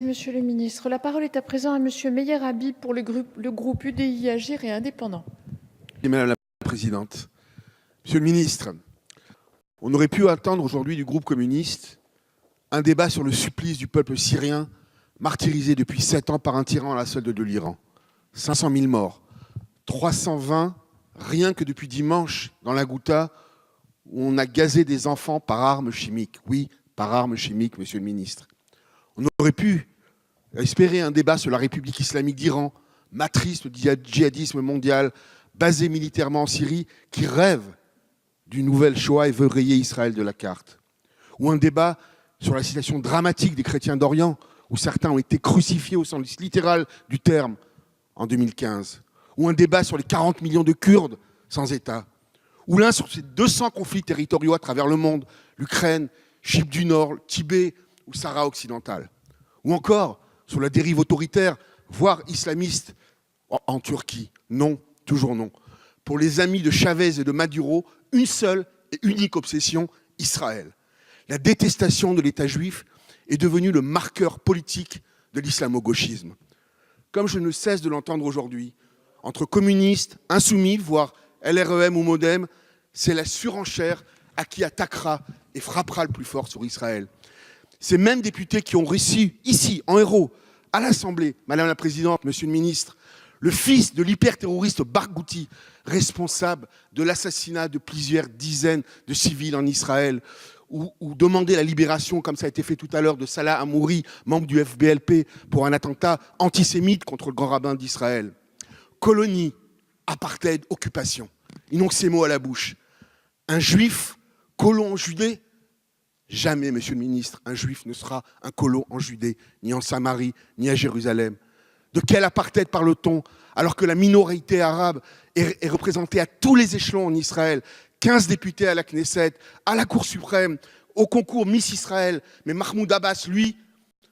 Monsieur le ministre. La parole est à présent à Monsieur Meyer Habib pour le groupe UDI, Agir et Indépendants. Et Madame la Présidente, Monsieur le Ministre, on aurait pu attendre aujourd'hui du groupe communiste un débat sur le supplice du peuple syrien martyrisé depuis 7 ans par un tyran à la solde de l'Iran. 500 000 morts, 320 rien que depuis dimanche dans la Ghouta où on a gazé des enfants par armes chimiques. Oui, par armes chimiques, Monsieur le Ministre. On aurait pu espérer un débat sur la République islamique d'Iran, matrice du djihadisme mondial, basée militairement en Syrie, qui rêve d'une nouvelle Shoah et veut rayer Israël de la carte. Ou un débat sur la situation dramatique des chrétiens d'Orient, où certains ont été crucifiés au sens littéral du terme en 2015. Ou un débat sur les 40 millions de Kurdes sans État. Ou l'un sur ces 200 conflits territoriaux à travers le monde, l'Ukraine, Chypre du Nord, le Tibet ou Sahara occidental. Ou encore sur la dérive autoritaire, voire islamiste, en Turquie. Non, toujours non. Pour les amis de Chavez et de Maduro, une seule et unique obsession, Israël. La détestation de l'État juif est devenue le marqueur politique de l'islamo-gauchisme. Comme je ne cesse de l'entendre aujourd'hui, entre communistes, insoumis, voire LREM ou MoDem, c'est la surenchère à qui attaquera et frappera le plus fort sur Israël. Ces mêmes députés qui ont réussi, ici, en héros, à l'Assemblée, Madame la Présidente, Monsieur le Ministre, le fils de l'hyper-terroriste Barghouti, responsable de l'assassinat de plusieurs dizaines de civils en Israël, ou demander la libération, comme ça a été fait tout à l'heure, de Salah Hamouri, membre du FBLP, pour un attentat antisémite contre le grand rabbin d'Israël. Colonie, apartheid, occupation. Ils n'ont que ces mots à la bouche. Un juif, colon en Judée, jamais, Monsieur le Ministre, un juif ne sera un colon en Judée, ni en Samarie, ni à Jérusalem. De quel apartheid parle-t-on alors que la minorité arabe est représentée à tous les échelons en Israël? 15 députés à la Knesset, à la Cour suprême, au concours Miss Israël. Mais Mahmoud Abbas, lui,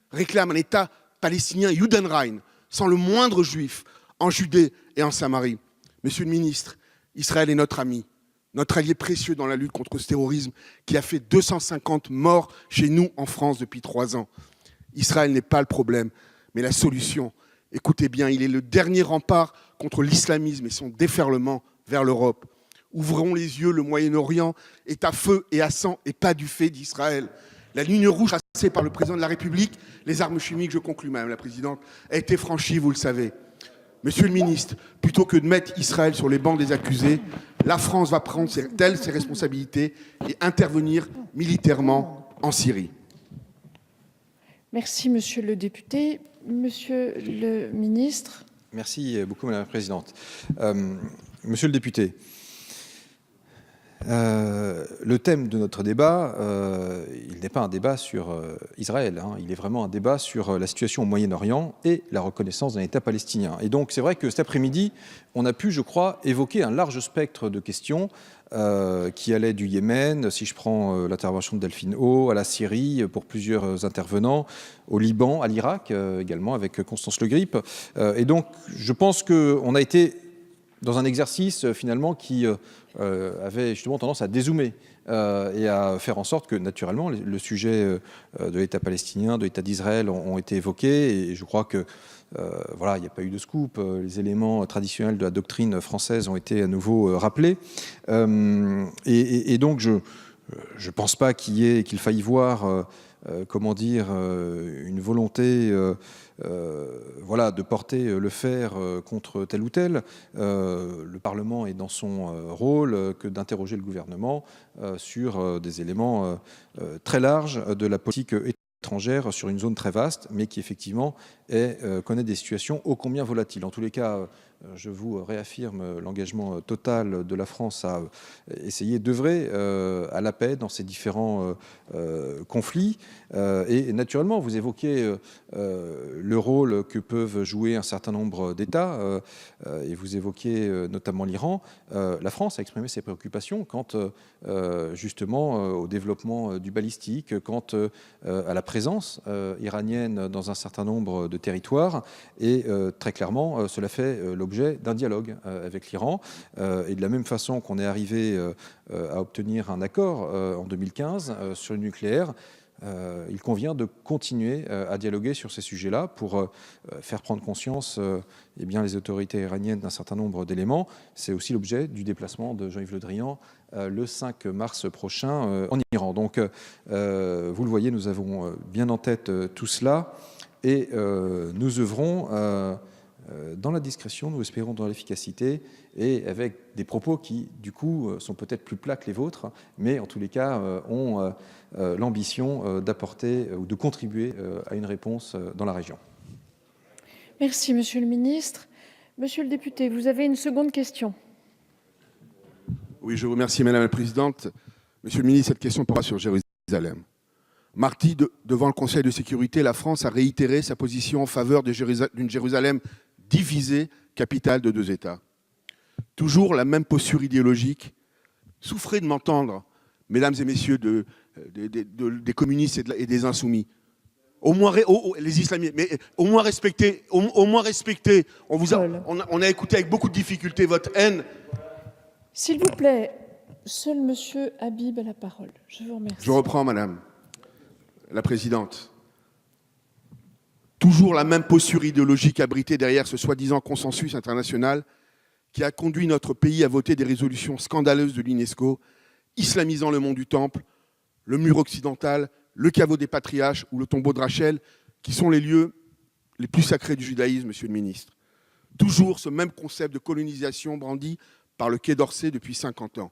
réclame un État palestinien Judenrein, sans le moindre juif, en Judée et en Samarie. Monsieur le Ministre, Israël est notre ami, notre allié précieux dans la lutte contre ce terrorisme qui a fait 250 morts chez nous en France depuis 3 ans. Israël n'est pas le problème, mais la solution. Écoutez bien, il est le dernier rempart contre l'islamisme et son déferlement vers l'Europe. Ouvrons les yeux, le Moyen-Orient est à feu et à sang et pas du fait d'Israël. La ligne rouge tracée par le président de la République, les armes chimiques, je conclus Madame la Présidente, a été franchie, vous le savez. Monsieur le Ministre, plutôt que de mettre Israël sur les bancs des accusés, la France va prendre ses responsabilités et intervenir militairement en Syrie. Merci, Monsieur le député. Monsieur le ministre. Merci beaucoup, Madame la Présidente. Monsieur le député, le thème de notre débat, il n'est pas un débat sur Israël, hein, il est vraiment un débat sur la situation au Moyen-Orient et la reconnaissance d'un État palestinien. Et donc c'est vrai que cet après-midi, on a pu, je crois, évoquer un large spectre de questions qui allaient du Yémen, si je prends l'intervention de Delphine O, à la Syrie pour plusieurs intervenants, au Liban, à l'Irak également avec Constance Le Grip. Et donc je pense qu'on a été dans un exercice finalement qui avait justement tendance à dézoomer et à faire en sorte que naturellement le sujet de l'État palestinien, de l'État d'Israël ont été évoqués et je crois que voilà, il n'y a pas eu de scoop, les éléments traditionnels de la doctrine française ont été à nouveau rappelés et donc je ne pense pas qu'il faille voir comment dire une volonté voilà, de porter le fer contre tel ou tel. Le Parlement est dans son rôle que d'interroger le gouvernement sur des éléments très larges de la politique étrangère sur une zone très vaste, mais qui effectivement connaît des situations ô combien volatiles. En tous les cas, je vous réaffirme l'engagement total de la France à essayer d'œuvrer à la paix dans ces différents conflits. Et naturellement, vous évoquez le rôle que peuvent jouer un certain nombre d'États, et vous évoquez notamment l'Iran. La France a exprimé ses préoccupations quant justement au développement du balistique, quant à la présence iranienne dans un certain nombre de territoires. Et très clairement, cela fait l'objet d'un dialogue avec l'Iran. Et de la même façon qu'on est arrivé à obtenir un accord en 2015 sur le nucléaire, il convient de continuer à dialoguer sur ces sujets-là pour faire prendre conscience eh bien, les autorités iraniennes d'un certain nombre d'éléments. C'est aussi l'objet du déplacement de Jean-Yves Le Drian le 5 mars prochain en Iran. Donc, vous le voyez, nous avons bien en tête tout cela et nous œuvrons dans la discrétion, nous espérons dans l'efficacité et avec des propos qui, du coup, sont peut-être plus plats que les vôtres, mais en tous les cas ont l'ambition d'apporter ou de contribuer à une réponse dans la région. Merci, Monsieur le ministre. Monsieur le député, vous avez une seconde question. Oui, je vous remercie, Madame la Présidente. Monsieur le ministre, cette question portera sur Jérusalem. Mardi, devant le Conseil de sécurité, la France a réitéré sa position en faveur d'une Jérusalem divisée, capitale de deux États. Toujours la même posture idéologique. Souffrez de m'entendre, mesdames et messieurs des communistes et des insoumis. Au moins, les islamistes, mais au moins respectez. On a écouté avec beaucoup de difficulté votre haine. S'il vous plaît, seul Monsieur Habib a la parole. Je vous remercie. Je reprends, Madame la Présidente. Toujours la même posture idéologique abritée derrière ce soi-disant consensus international qui a conduit notre pays à voter des résolutions scandaleuses de l'UNESCO, islamisant le mont du Temple, le mur occidental, le caveau des patriarches ou le tombeau de Rachel, qui sont les lieux les plus sacrés du judaïsme, Monsieur le ministre. Toujours ce même concept de colonisation brandi par le Quai d'Orsay depuis 50 ans.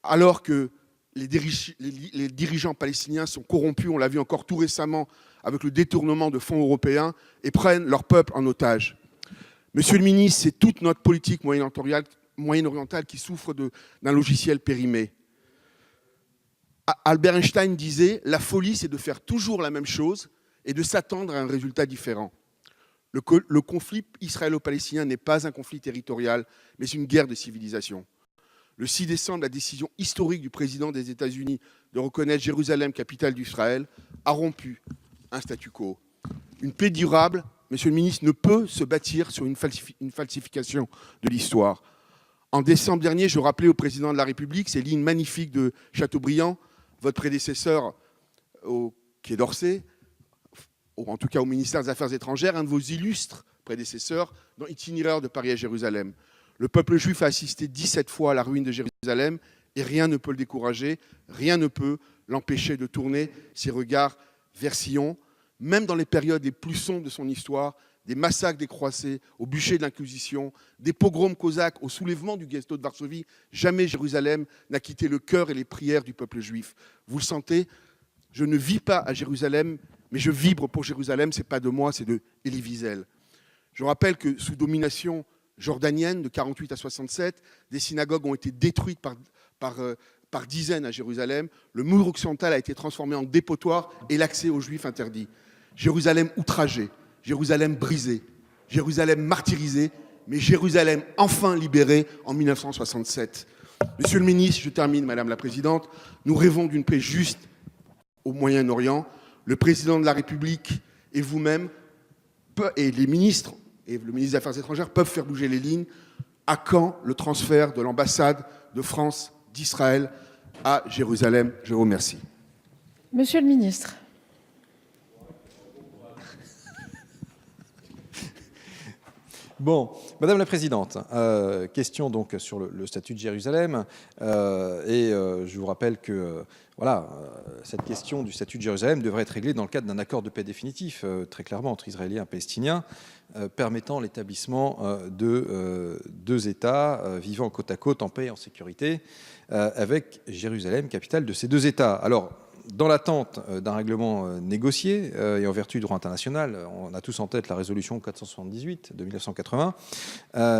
Alors que les dirigeants palestiniens sont corrompus, on l'a vu encore tout récemment avec le détournement de fonds européens, et prennent leur peuple en otage. Monsieur le ministre, c'est toute notre politique moyen-orientale qui souffre d'un logiciel périmé. Albert Einstein disait « La folie, c'est de faire toujours la même chose et de s'attendre à un résultat différent ». Le conflit israélo-palestinien n'est pas un conflit territorial, mais une guerre de civilisation. Le 6 décembre, la décision historique du président des États-Unis de reconnaître Jérusalem, capitale d'Israël, a rompu un statu quo. Une paix durable, Monsieur le ministre, ne peut se bâtir sur une falsification de l'histoire. En décembre dernier, je rappelais au président de la République ces lignes magnifiques de Chateaubriand, votre prédécesseur au Quai d'Orsay, ou en tout cas au ministère des Affaires étrangères, un de vos illustres prédécesseurs dans Itinéraire de Paris à Jérusalem. Le peuple juif a assisté 17 fois à la ruine de Jérusalem et rien ne peut le décourager, rien ne peut l'empêcher de tourner ses regards vers Sion, même dans les périodes les plus sombres de son histoire, des massacres des croisés au bûcher de l'Inquisition, des pogroms cosaques au soulèvement du ghetto de Varsovie, jamais Jérusalem n'a quitté le cœur et les prières du peuple juif. Vous le sentez, je ne vis pas à Jérusalem, mais je vibre pour Jérusalem, ce n'est pas de moi, c'est de Elie Wiesel. Je rappelle que sous domination jordanienne de 48 à 67, des synagogues ont été détruites par dizaines à Jérusalem. Le mur occidental a été transformé en dépotoir et l'accès aux Juifs interdit. Jérusalem outragée, Jérusalem brisée, Jérusalem martyrisée, mais Jérusalem enfin libérée en 1967. Monsieur le ministre, je termine, Madame la Présidente, nous rêvons d'une paix juste au Moyen-Orient. Le président de la République et vous-même, et les ministres, et le ministre des Affaires étrangères peuvent faire bouger les lignes. À quand le transfert de l'ambassade de France d'Israël à Jérusalem? Je vous remercie. Monsieur le ministre. Bon, Madame la Présidente, question donc sur le statut de Jérusalem. Je vous rappelle que voilà, cette question du statut de Jérusalem devrait être réglée dans le cadre d'un accord de paix définitif, très clairement, entre Israéliens et Palestiniens, permettant l'établissement de deux États vivant côte à côte en paix et en sécurité, avec Jérusalem, capitale de ces deux États. Alors, dans l'attente d'un règlement négocié et en vertu du droit international, on a tous en tête la résolution 478 de 1980,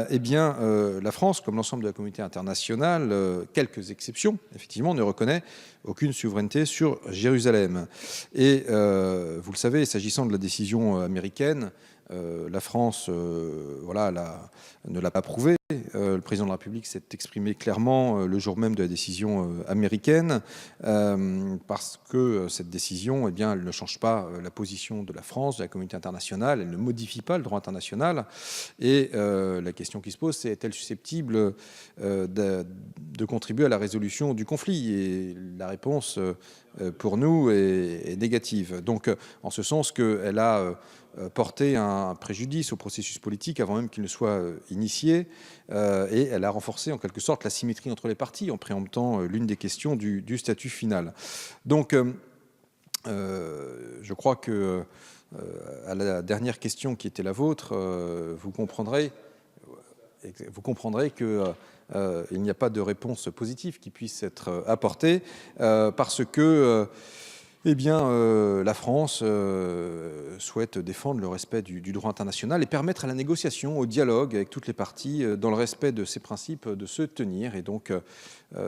eh bien, la France, comme l'ensemble de la communauté internationale, quelques exceptions, effectivement, ne reconnaît aucune souveraineté sur Jérusalem. Et vous le savez, s'agissant de la décision américaine, la France ne l'a pas approuvé. Le président de la République s'est exprimé clairement le jour même de la décision américaine parce que cette décision, eh bien, elle ne change pas la position de la France, de la communauté internationale, elle ne modifie pas le droit international. Et la question qui se pose, c'est est-elle susceptible de contribuer à la résolution du conflit? Et la réponse pour nous est négative. Donc, en ce sens qu'elle a porté un préjudice au processus politique avant même qu'il ne soit initié, et elle a renforcé en quelque sorte la symétrie entre les partis en préemptant l'une des questions du statut final. Donc, je crois que à la dernière question qui était la vôtre, vous comprendrez que il n'y a pas de réponse positive qui puisse être apportée, parce que la France souhaite défendre le respect du droit international et permettre à la négociation, au dialogue avec toutes les parties, dans le respect de ces principes, de se tenir. Et donc,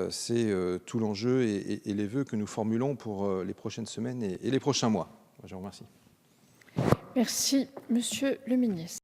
c'est tout l'enjeu et les vœux que nous formulons pour les prochaines semaines et les prochains mois. Je vous remercie. Merci, Monsieur le ministre.